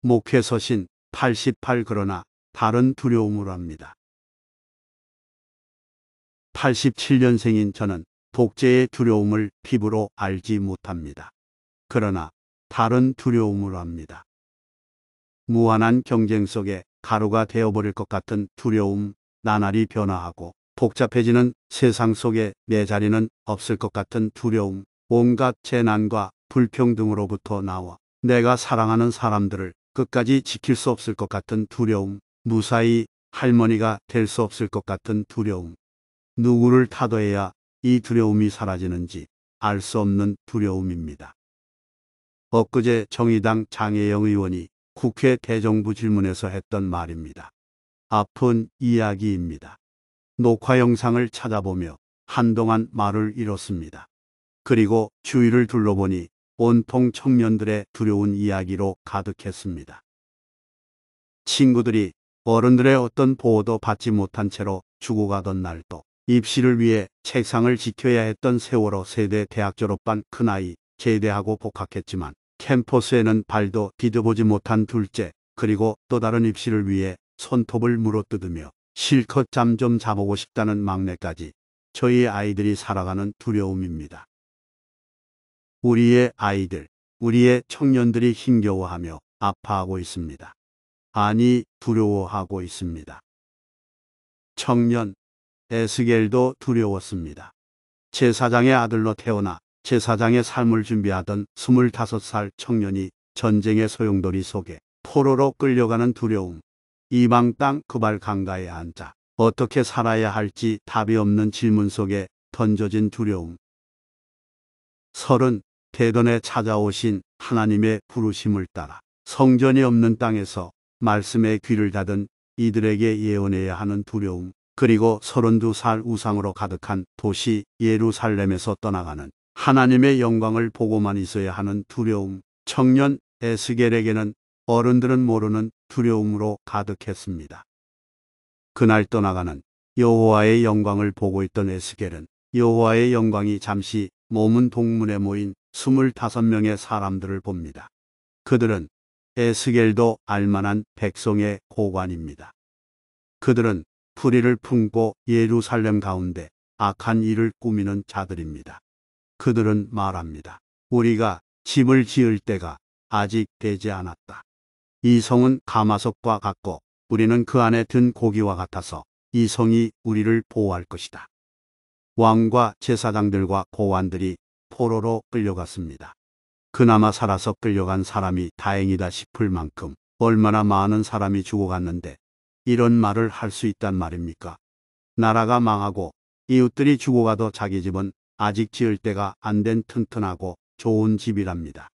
목회 서신 88 그러나 다른 두려움으로 합니다. 87년생인 저는 독재의 두려움을 피부로 알지 못합니다. 그러나 다른 두려움으로 합니다. 무한한 경쟁 속에 가루가 되어버릴 것 같은 두려움, 나날이 변화하고 복잡해지는 세상 속에 내 자리는 없을 것 같은 두려움, 온갖 재난과 불평등으로부터 나와 내가 사랑하는 사람들을 끝까지 지킬 수 없을 것 같은 두려움, 무사히 할머니가 될 수 없을 것 같은 두려움. 누구를 타도해야 이 두려움이 사라지는지 알 수 없는 두려움입니다. 엊그제 정의당 장혜영 의원이 국회 대정부 질문에서 했던 말입니다. 아픈 이야기입니다. 녹화 영상을 찾아보며 한동안 말을 잃었습니다. 그리고 주위를 둘러보니 온통 청년들의 두려운 이야기로 가득했습니다. 친구들이 어른들의 어떤 보호도 받지 못한 채로 죽어가던 날도 입시를 위해 책상을 지켜야 했던 세월호 세대 대학 졸업반 큰아이 제대하고 복학했지만 캠퍼스에는 발도 디뎌보지 못한 둘째, 그리고 또 다른 입시를 위해 손톱을 물어뜯으며 실컷 잠 좀 자보고 싶다는 막내까지 저희 아이들이 살아가는 두려움입니다. 우리의 아이들, 우리의 청년들이 힘겨워하며 아파하고 있습니다. 아니, 두려워하고 있습니다. 청년 에스겔도 두려웠습니다. 제사장의 아들로 태어나 제사장의 삶을 준비하던 25살 청년이 전쟁의 소용돌이 속에 포로로 끌려가는 두려움, 이방 땅 그발 강가에 앉아 어떻게 살아야 할지 답이 없는 질문 속에 던져진 두려움. 30 대전에 찾아오신 하나님의 부르심을 따라 성전이 없는 땅에서 말씀에 귀를 닫은 이들에게 예언해야 하는 두려움, 그리고 32살 우상으로 가득한 도시 예루살렘에서 떠나가는 하나님의 영광을 보고만 있어야 하는 두려움. 청년 에스겔에게는 어른들은 모르는 두려움으로 가득했습니다. 그날 떠나가는 여호와의 영광을 보고 있던 에스겔은 여호와의 영광이 잠시 머문 동문에 모인 25명의 사람들을 봅니다. 그들은 에스겔도 알만한 백성의 고관입니다. 그들은 풀이를 품고 예루살렘 가운데 악한 일을 꾸미는 자들입니다. 그들은 말합니다. 우리가 집을 지을 때가 아직 되지 않았다. 이 성은 가마솥과 같고 우리는 그 안에 든 고기와 같아서 이 성이 우리를 보호할 것이다. 왕과 제사장들과 고관들이 포로로 끌려갔습니다. 그나마 살아서 끌려간 사람이 다행이다 싶을 만큼 얼마나 많은 사람이 죽어갔는데 이런 말을 할 수 있단 말입니까? 나라가 망하고 이웃들이 죽어가도 자기 집은 아직 지을 때가 안 된 튼튼하고 좋은 집이랍니다.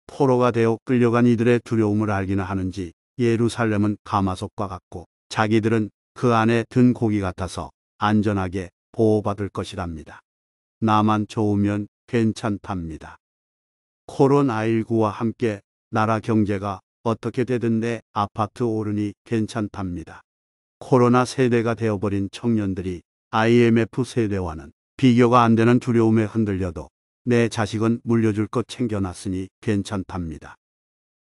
포로가 되어 끌려간 이들의 두려움을 알기는 하는지 예루살렘은 가마솥과 같고 자기들은 그 안에 든 고기 같아서 안전하게 보호받을 것이랍니다. 나만 좋으면 괜찮답니다. 코로나19와 함께 나라 경제가 어떻게 되든 내 아파트 오르니 괜찮답니다. 코로나 세대가 되어버린 청년들이 IMF 세대와는 비교가 안 되는 두려움에 흔들려도 내 자식은 물려줄 것 챙겨놨으니 괜찮답니다.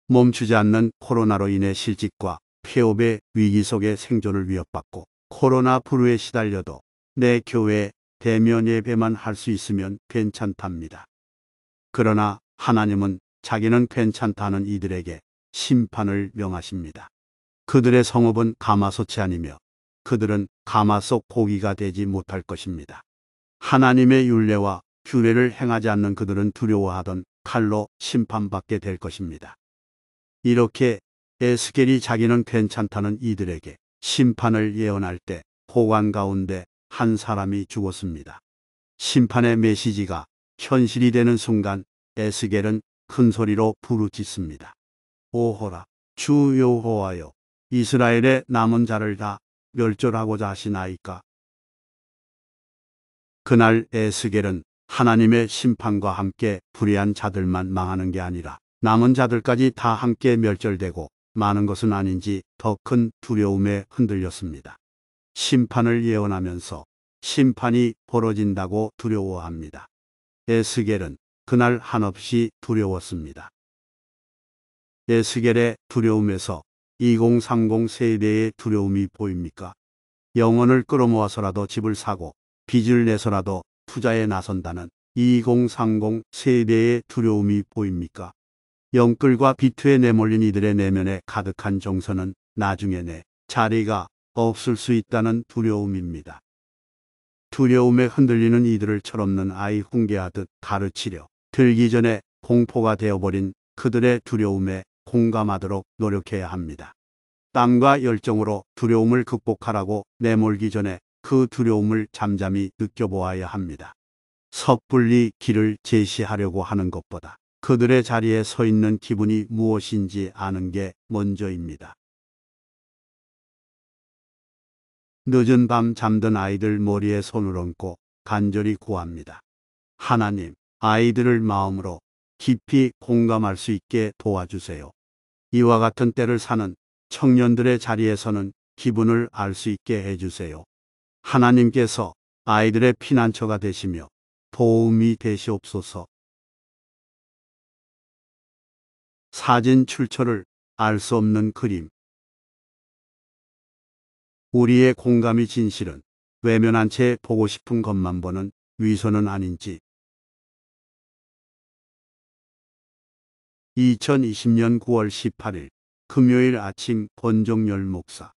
멈추지 않는 코로나로 인해 실직과 폐업의 위기 속에 생존을 위협받고 코로나 불우에 시달려도 내 교회 대면 예배만 할 수 있으면 괜찮답니다. 그러나 하나님은 자기는 괜찮다는 이들에게 심판을 명하십니다. 그들의 성읍은 가마솥이 아니며 그들은 가마솥 고기가 되지 못할 것입니다. 하나님의 율례와 규례를 행하지 않는 그들은 두려워하던 칼로 심판받게 될 것입니다. 이렇게 에스겔이 자기는 괜찮다는 이들에게 심판을 예언할 때 호관 가운데 한 사람이 죽었습니다. 심판의 메시지가 현실이 되는 순간 에스겔은 큰 소리로 부르짖습니다. 오호라, 주 여호와여, 이스라엘의 남은 자를 다 멸절하고자 하시나이까. 그날 에스겔은 하나님의 심판과 함께 불의한 자들만 망하는 게 아니라 남은 자들까지 다 함께 멸절되고 마는 것은 아닌지 더 큰 두려움에 흔들렸습니다. 심판을 예언하면서 심판이 벌어진다고 두려워합니다. 에스겔은 그날 한없이 두려웠습니다. 에스겔의 두려움에서 2030 세대의 두려움이 보입니까? 영혼을 끌어모아서라도 집을 사고 빚을 내서라도 투자에 나선다는 2030 세대의 두려움이 보입니까? 영끌과 비투에 내몰린 이들의 내면에 가득한 정서는 나중에 내 자리가 없을 수 있다는 두려움입니다. 두려움에 흔들리는 이들을 철없는 아이 훈계하듯 가르치려 들기 전에 공포가 되어버린 그들의 두려움에 공감하도록 노력해야 합니다. 땀과 열정으로 두려움을 극복하라고 내몰기 전에 그 두려움을 잠잠히 느껴보아야 합니다. 섣불리 길을 제시하려고 하는 것보다 그들의 자리에 서 있는 기분이 무엇인지 아는 게 먼저입니다. 늦은 밤 잠든 아이들 머리에 손을 얹고 간절히 구합니다. 하나님, 아이들을 마음으로 깊이 공감할 수 있게 도와주세요. 이와 같은 때를 사는 청년들의 자리에서는 기분을 알 수 있게 해주세요. 하나님께서 아이들의 피난처가 되시며 도움이 되시옵소서. 사진 출처를 알 수 없는 그림. 우리의 공감이 진실은 외면한 채 보고 싶은 것만 보는 위선은 아닌지. 2020년 9월 18일 금요일 아침 권종열 목사.